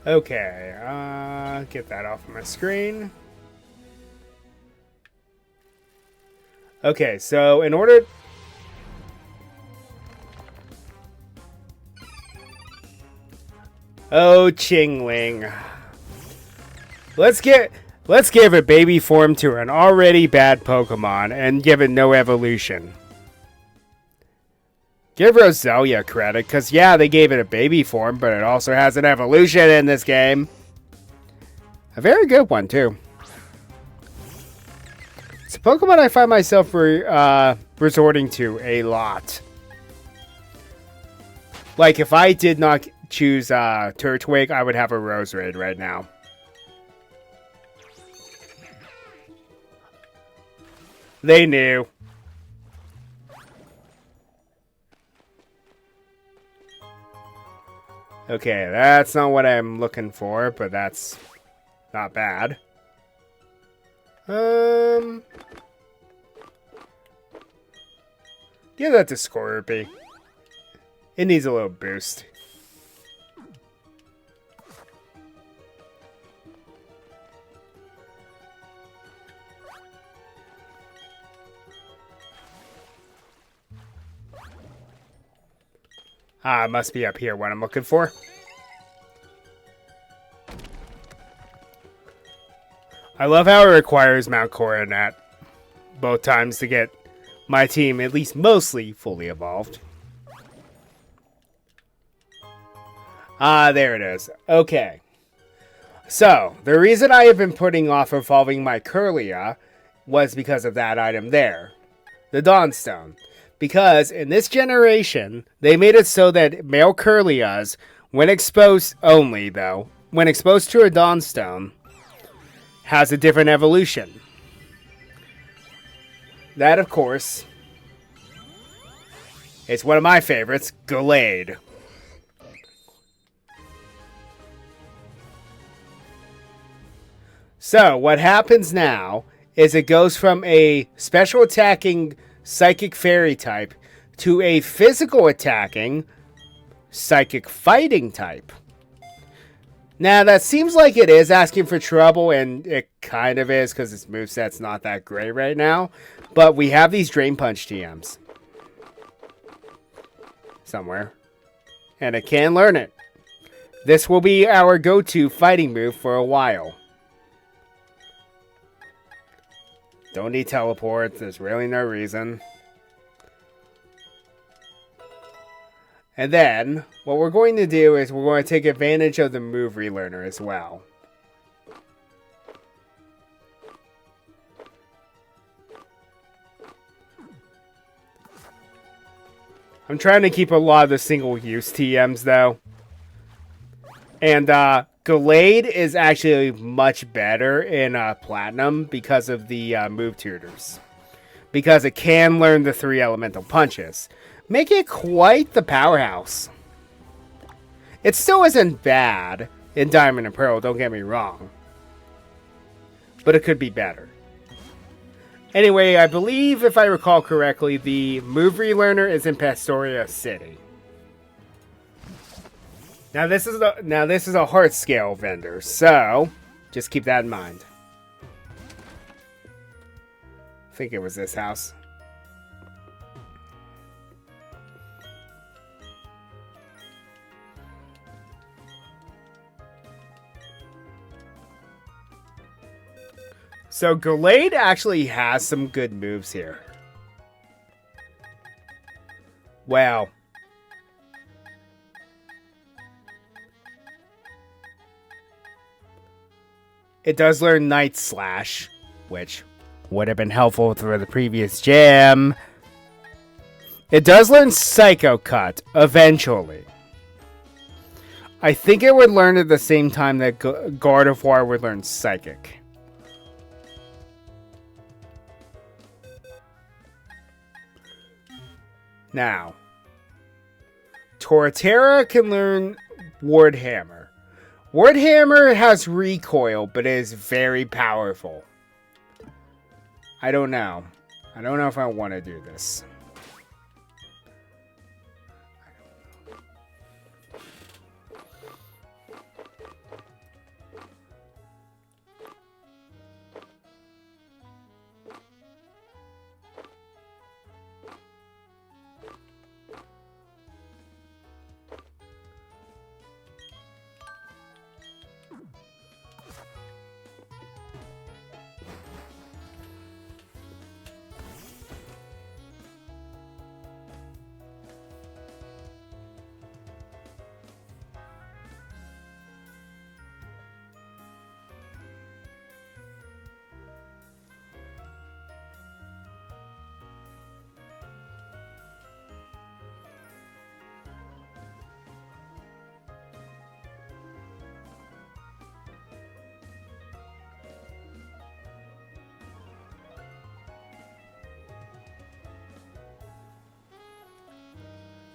Okay, get that off my screen. Okay, so in order... Oh, Chingling. Let's give a baby form to an already bad Pokemon and give it no evolution. Give Roselia credit, because yeah, they gave it a baby form, but it also has an evolution in this game. A very good one, too. It's a Pokemon I find myself resorting to a lot. Like, if I did not choose Turtwig, I would have a Roserade right now. They knew. Okay, that's not what I'm looking for, but that's not bad. Give that to Scorpy. It needs a little boost. Ah, it must be up here what I'm looking for. I love how it requires Mount Coronet both times to get my team at least mostly fully evolved. Ah, there it is. Okay. So, the reason I have been putting off evolving my Kirlia was because of that item there. The Dawnstone. Because in this generation, they made it so that male Kirlias, when exposed only though, when exposed to a Dawnstone, has a different evolution. That, of course, is one of my favorites, Gallade. So, what happens now is it goes from a special attacking Psychic Fairy type to a physical attacking Psychic Fighting type. Now, that seems like it is asking for trouble, and it kind of is because its moveset's not that great right now. But we have these Drain Punch TMs somewhere, and it can learn it. This will be our go-to fighting move for a while. Don't need teleports, there's really no reason. And then, what we're going to do is we're going to take advantage of the move relearner as well. I'm trying to keep a lot of the single-use TMs, though. And, Gallade is actually much better in Platinum because of the move tutors. Because it can learn the 3 elemental punches. Make it quite the powerhouse. It still isn't bad in Diamond and Pearl, don't get me wrong. But it could be better. Anyway, I believe, if I recall correctly, the move relearner is in Pastoria City. Now this is a heart scale vendor, so just keep that in mind. I think it was this house. So Gallade actually has some good moves here. Wow. It does learn Night Slash, which would have been helpful for the previous gem. It does learn Psycho Cut, eventually. I think it would learn at the same time that Gardevoir would learn Psychic. Now, Torterra can learn Ward Hammer. Ward Hammer has recoil, but it is very powerful. I don't know. I don't know if I want to do this.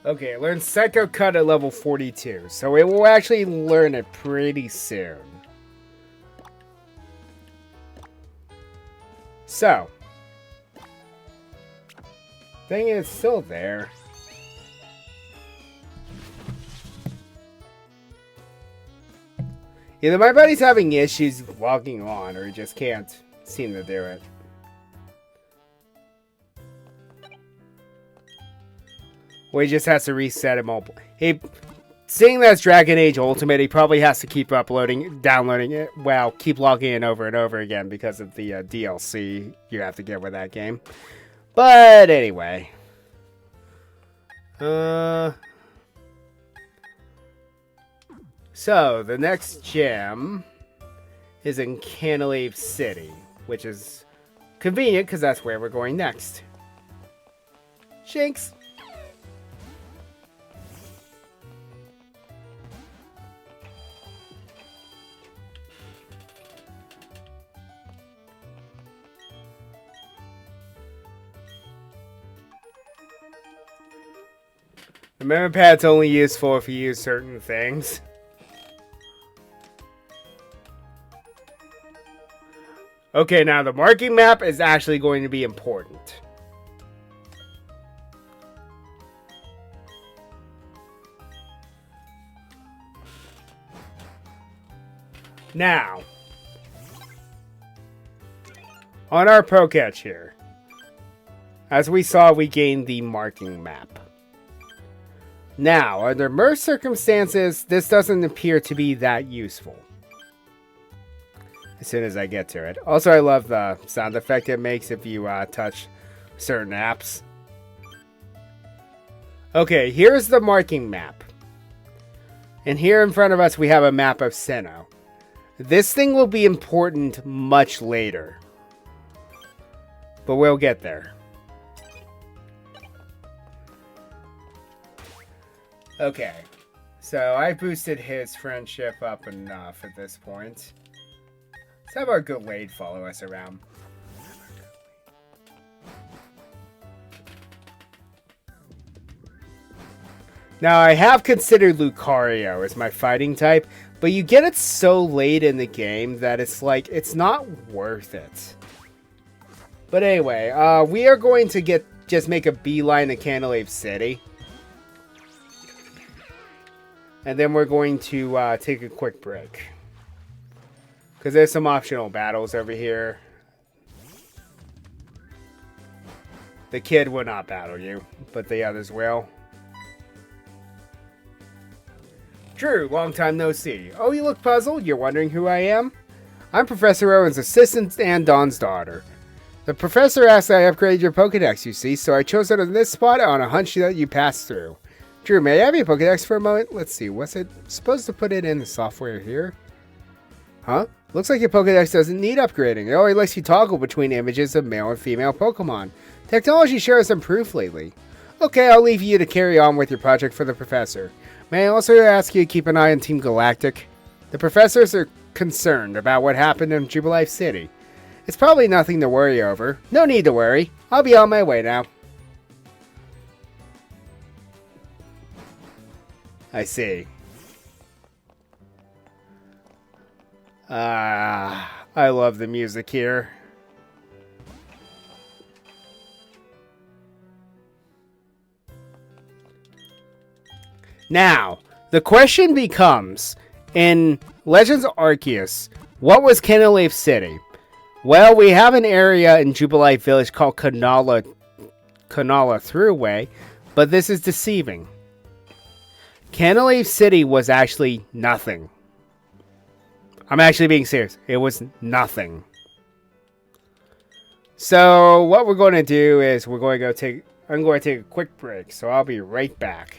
Okay, learn Psycho Cut at level 42, so it will actually learn it pretty soon. So, thing is still there. Either my buddy's having issues logging on, or he just can't seem to do it. Or he just has to reset it multiple. Seeing that's Dragon Age Ultimate, he probably has to keep downloading it. Well, keep logging in over and over again because of the DLC you have to get with that game. But anyway. So, the next gem is in Canalave City, which is convenient because that's where we're going next. Shanks! The memory pad's only useful if you use certain things. Okay, now the marking map is actually going to be important. Now, on our Pro-Catch here, as we saw, we gained the marking map. Now, under most circumstances, this doesn't appear to be that useful. As soon as I get to it. Also, I love the sound effect it makes if you touch certain apps. Okay, here's the marking map. And here in front of us, we have a map of Sinnoh. This thing will be important much later. But we'll get there. Okay, so I boosted his friendship up enough at this point. Let's have our Gallade follow us around. Now, I have considered Lucario as my fighting type, but you get it so late in the game that it's like, it's not worth it. But anyway, we are going to just make a beeline to Canalave City. And then we're going to take a quick break. Because there's some optional battles over here. The kid will not battle you, but the others will. Drew, long time no see. Oh, you look puzzled? You're wondering who I am? I'm Professor Owen's assistant and Dawn's daughter. The professor asked that I upgrade your Pokedex, you see, so I chose it on this spot on a hunch that you passed through. Drew, may I have your Pokedex for a moment? Let's see, was it supposed to put it in the software here? Huh? Looks like your Pokedex doesn't need upgrading. It only lets you toggle between images of male and female Pokemon. Technology sure has improved lately. Okay, I'll leave you to carry on with your project for the professor. May I also ask you to keep an eye on Team Galactic? The professors are concerned about what happened in Jubilife City. It's probably nothing to worry over. No need to worry. I'll be on my way now. I see. I love the music here. Now, the question becomes, in Legends of Arceus, what was Canalave City? Well, we have an area in Jubilife Village called Canalave Thruway, but this is deceiving. Canalave City was actually nothing. I'm actually being serious. It was nothing. So what we're going to do is I'm going to take a quick break. So I'll be right back.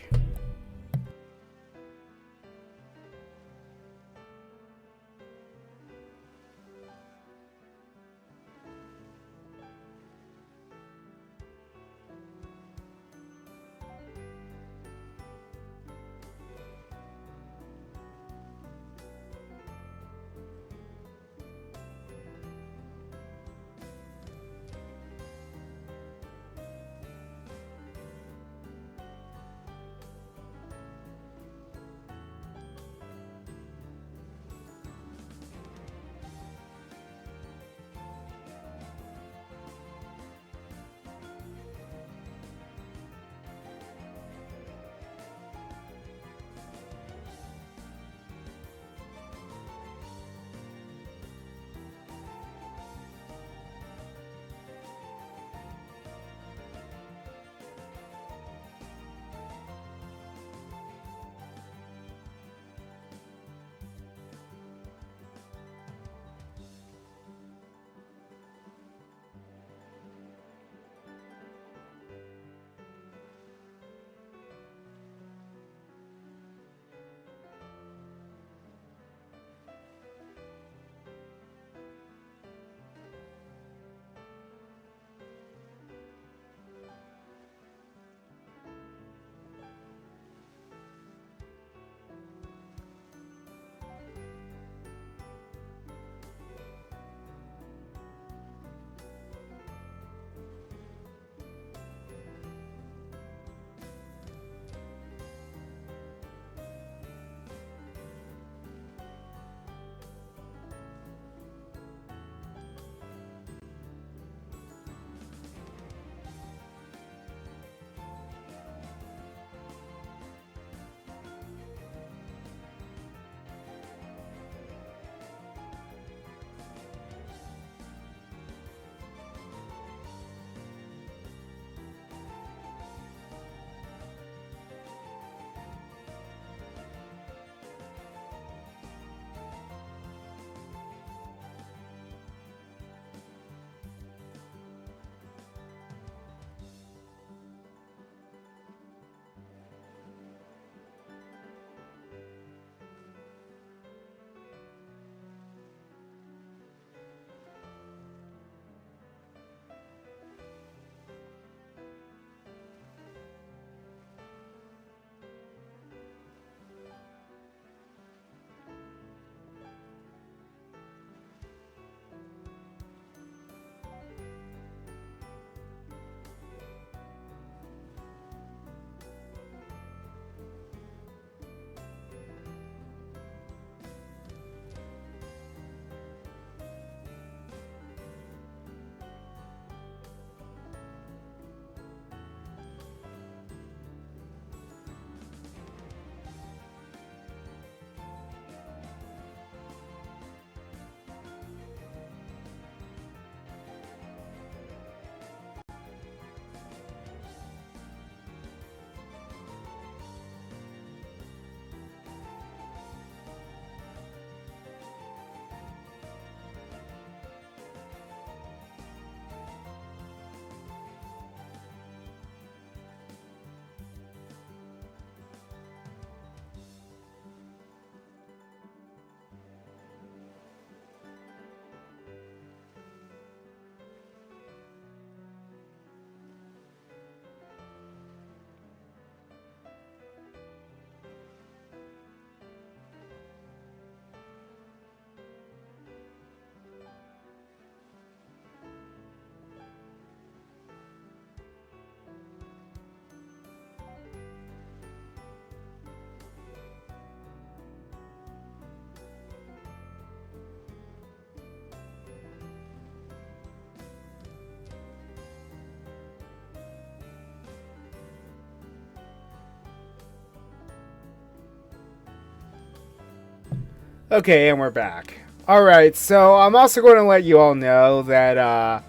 Okay, and we're back. Alright, so I'm also going to let you all know that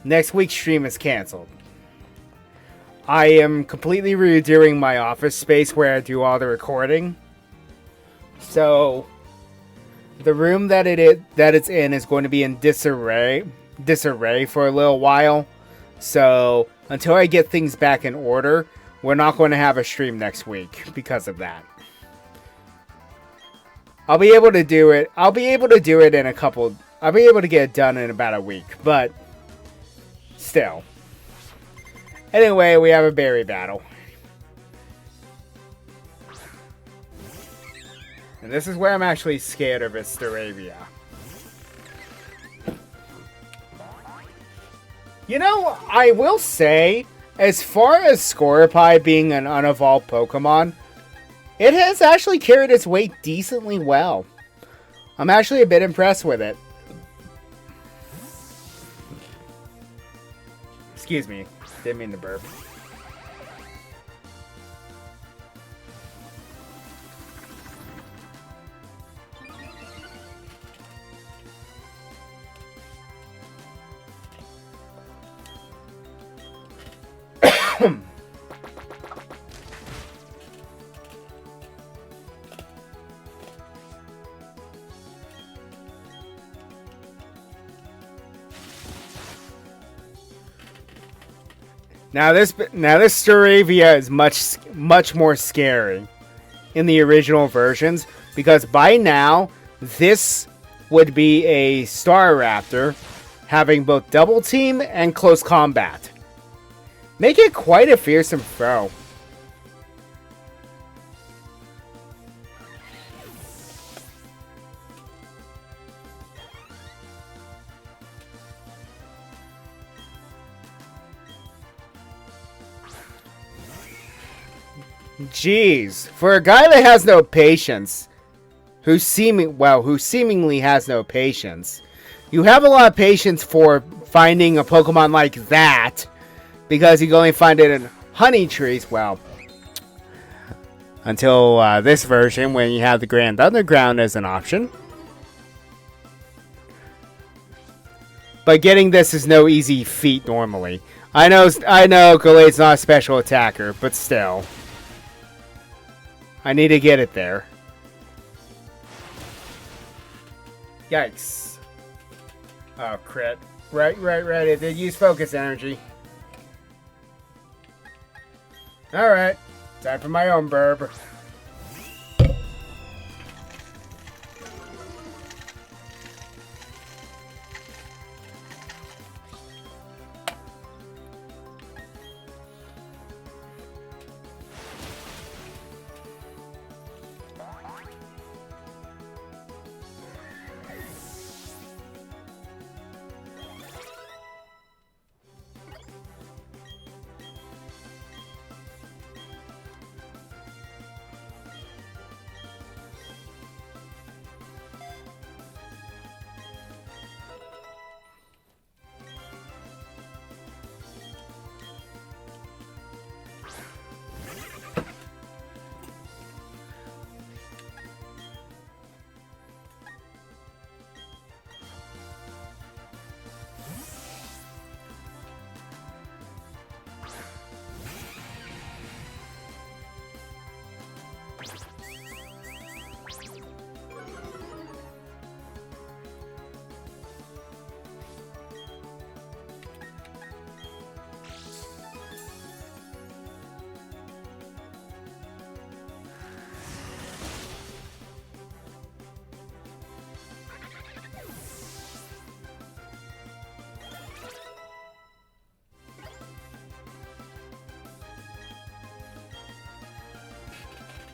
next week's stream is canceled. I am completely redoing my office space where I do all the recording. So the room that it's in is going to be in disarray for a little while. So until I get things back in order, we're not going to have a stream next week because of that. I'll be able to do it. I'll be able to get it done in about a week, but still. Anyway, we have a berry battle. And this is where I'm actually scared of Staravia. You know, I will say, as far as Scorpie being an unevolved Pokemon, it has actually carried its weight decently well. I'm actually a bit impressed with it. Excuse me. Didn't mean to burp. Now this Staravia is much more scary in the original versions, because by now this would be a Staraptor having both double team and close combat. Make it quite a fearsome foe. Jeez, for a guy that has no patience, who seemingly has no patience, you have a lot of patience for finding a Pokemon like that, because you can only find it in honey trees. Well, until this version, when you have the Grand Underground as an option. But getting this is no easy feat normally. I know, Gallade's not a special attacker, but still. I need to get it there. Yikes. Oh, crit. Right. It did use focus energy. Alright. Time for my own burb.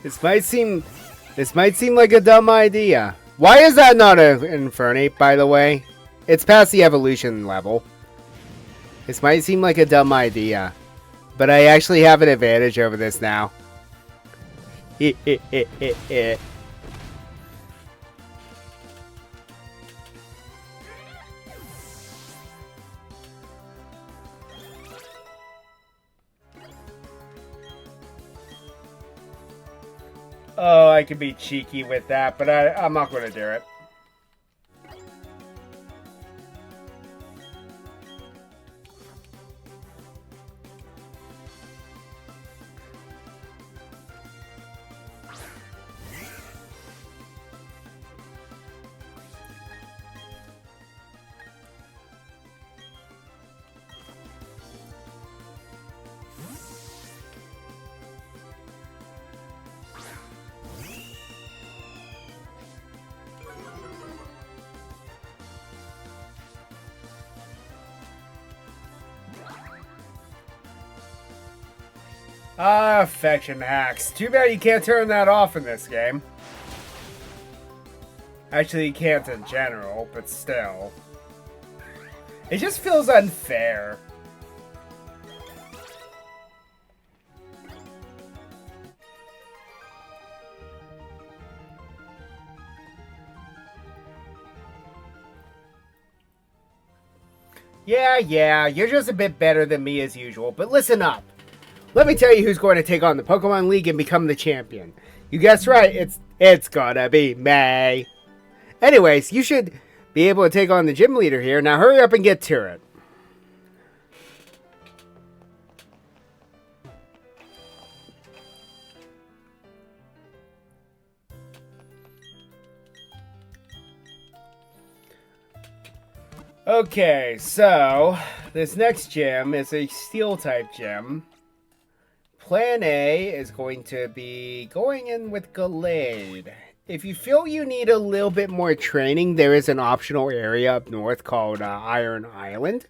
This might seem like a dumb idea. Why is that not an Infernape, by the way? It's past the evolution level. This might seem like a dumb idea, but I actually have an advantage over this now. Oh, I could be cheeky with that, but I'm not going to do it. Ah, affection hacks. Too bad you can't turn that off in this game. Actually, you can't in general, but still. It just feels unfair. Yeah, you're just a bit better than me as usual, but listen up. Let me tell you who's going to take on the Pokemon League and become the champion. You guessed right, it's gonna be me. Anyways, you should be able to take on the gym leader here. Now hurry up and get to it. Okay, so this next gym is a steel type gym. Plan A is going to be going in with Gallade. If you feel you need a little bit more training, there is an optional area up north called Iron Island.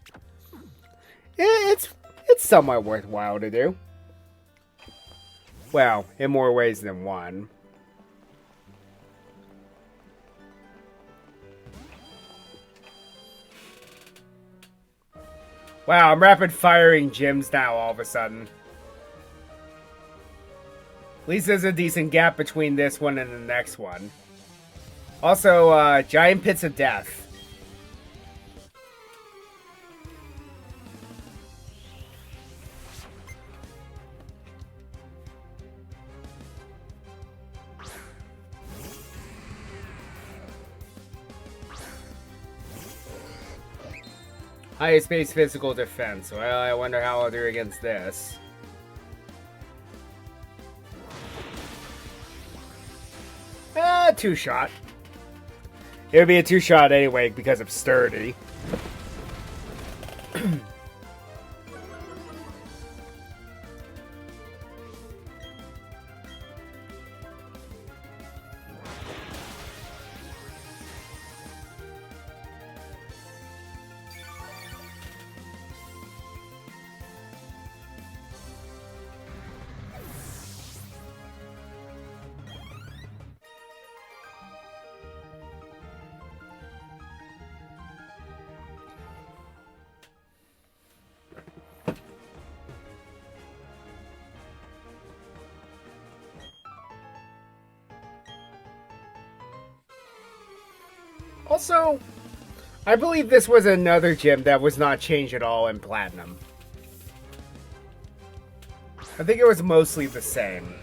It's somewhat worthwhile to do. Well, in more ways than one. Wow, I'm rapid firing gyms now all of a sudden. At least there's a decent gap between this one and the next one. Also, Giant Pits of Death. Highest base physical defense. Well, I wonder how I'll do against this. Two-shot. It would be a two-shot anyway because of sturdy. Also, I believe this was another gym that was not changed at all in Platinum. I think it was mostly the same.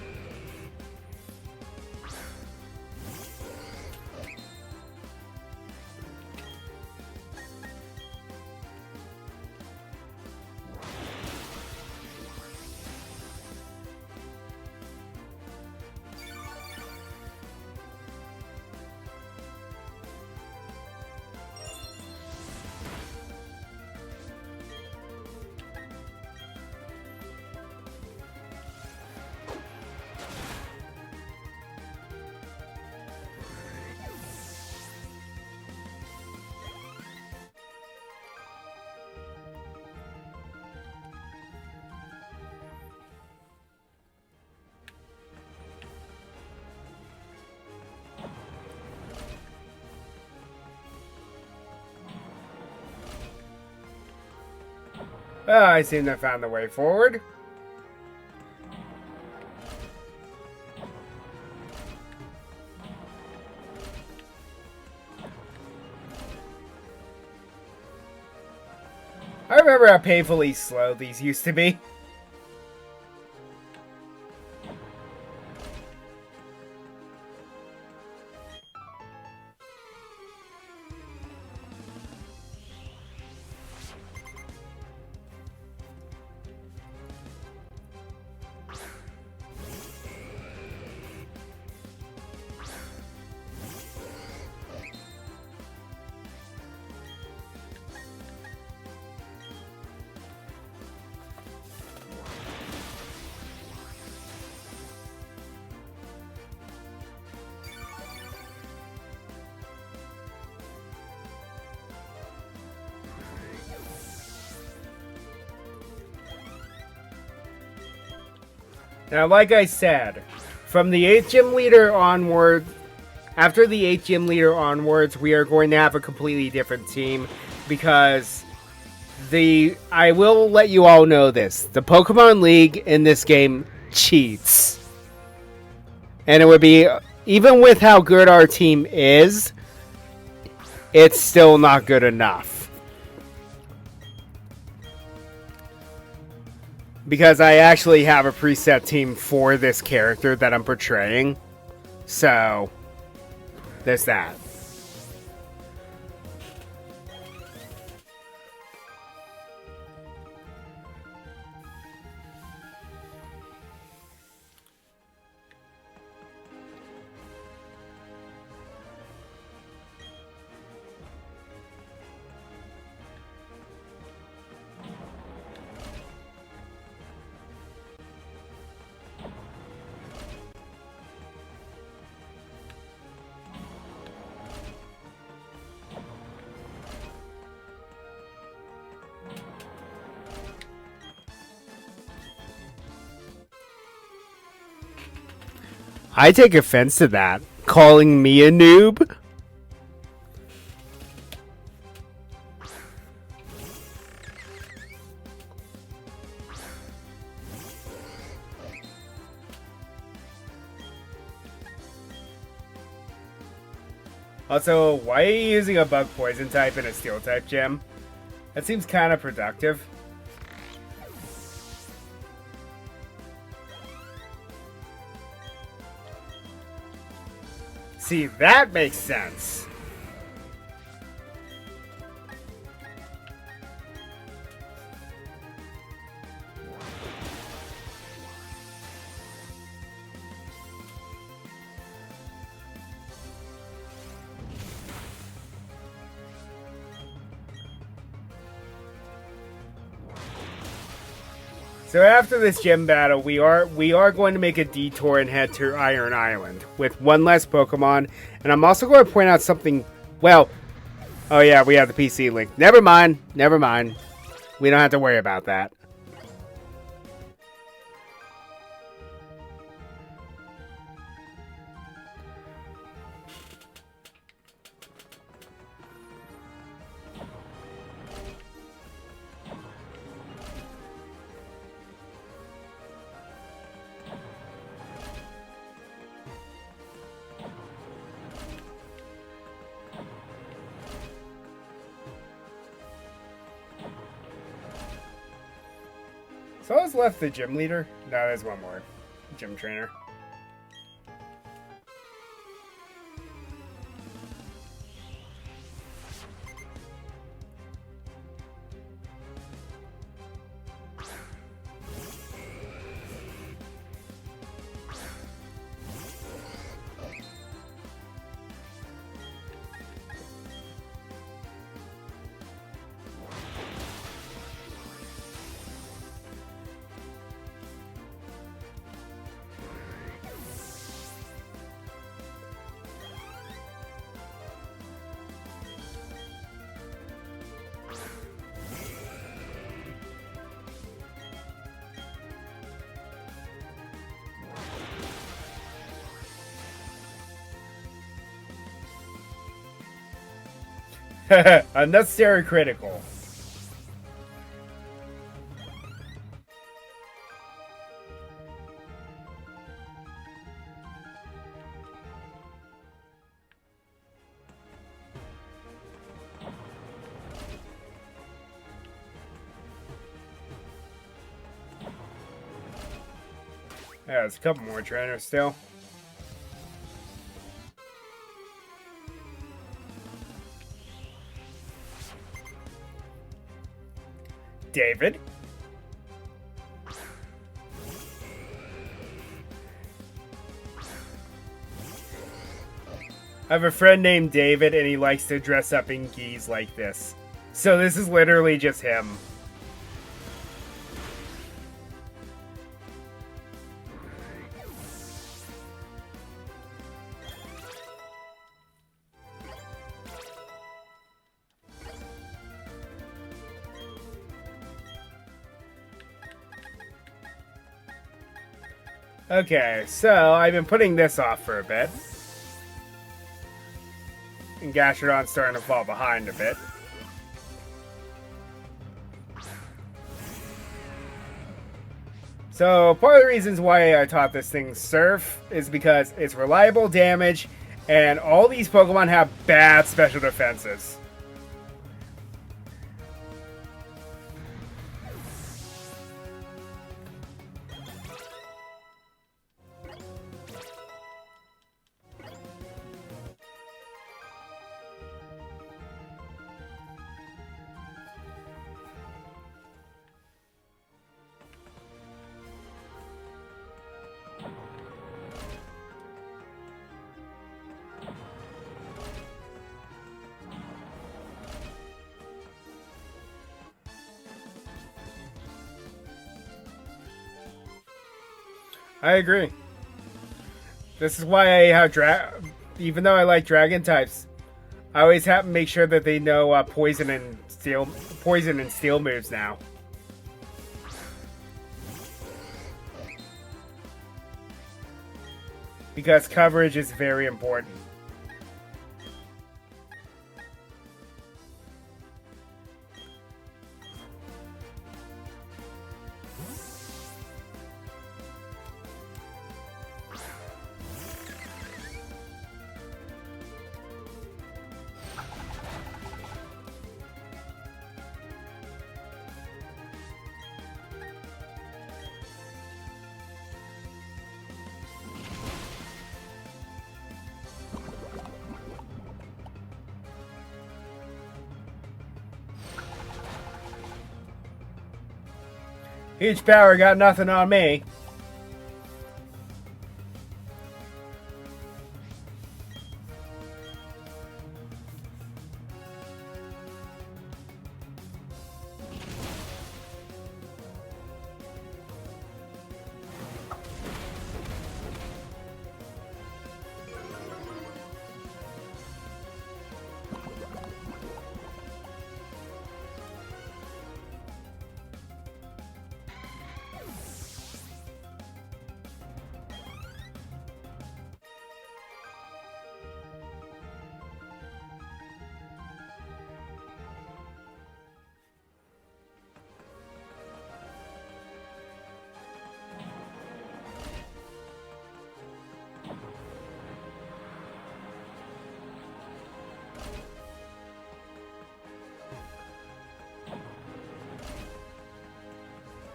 I seem to have found the way forward. I remember how painfully slow these used to be. Now, like I said, from the 8th gym leader onward, after the 8th gym leader onwards, we are going to have a completely different team because I will let you all know this. The Pokemon League in this game cheats. And it would be, even with how good our team is, it's still not good enough. Because I actually have a preset team for this character that I'm portraying. So, there's that. I take offense to that. Calling me a noob? Also, why are you using a bug poison type in a steel type gym? That seems kind of productive. See, that makes sense. So after this gym battle, we are going to make a detour and head to Iron Island with one less Pokemon. And I'm also going to point out something. Well, oh yeah, we have the PC link. Never mind. Never mind. We don't have to worry about that. So I was left the gym leader. No, there's one more. Gym trainer. Unnecessary critical. Yeah, there's a couple more trainers still. David. I have a friend named David, and he likes to dress up in geese like this. So this is literally just him. Okay, so I've been putting this off for a bit. And Gastrodon's starting to fall behind a bit. So part of the reasons why I taught this thing Surf is because it's reliable damage, and all these Pokemon have bad special defenses. I agree. This is why I have even though I like dragon types, I always have to make sure that they know poison and steel moves now. Because coverage is very important. Huge power got nothing on me.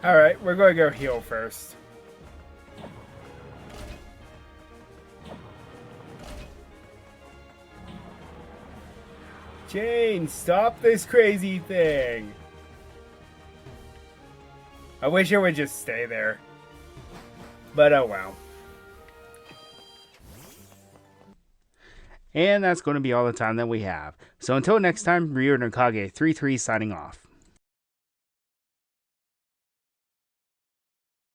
Alright, we're going to go heal first. Jane, stop this crazy thing. I wish it would just stay there. But oh well. And that's going to be all the time that we have. So until next time, Ryo Nakage 33 signing off.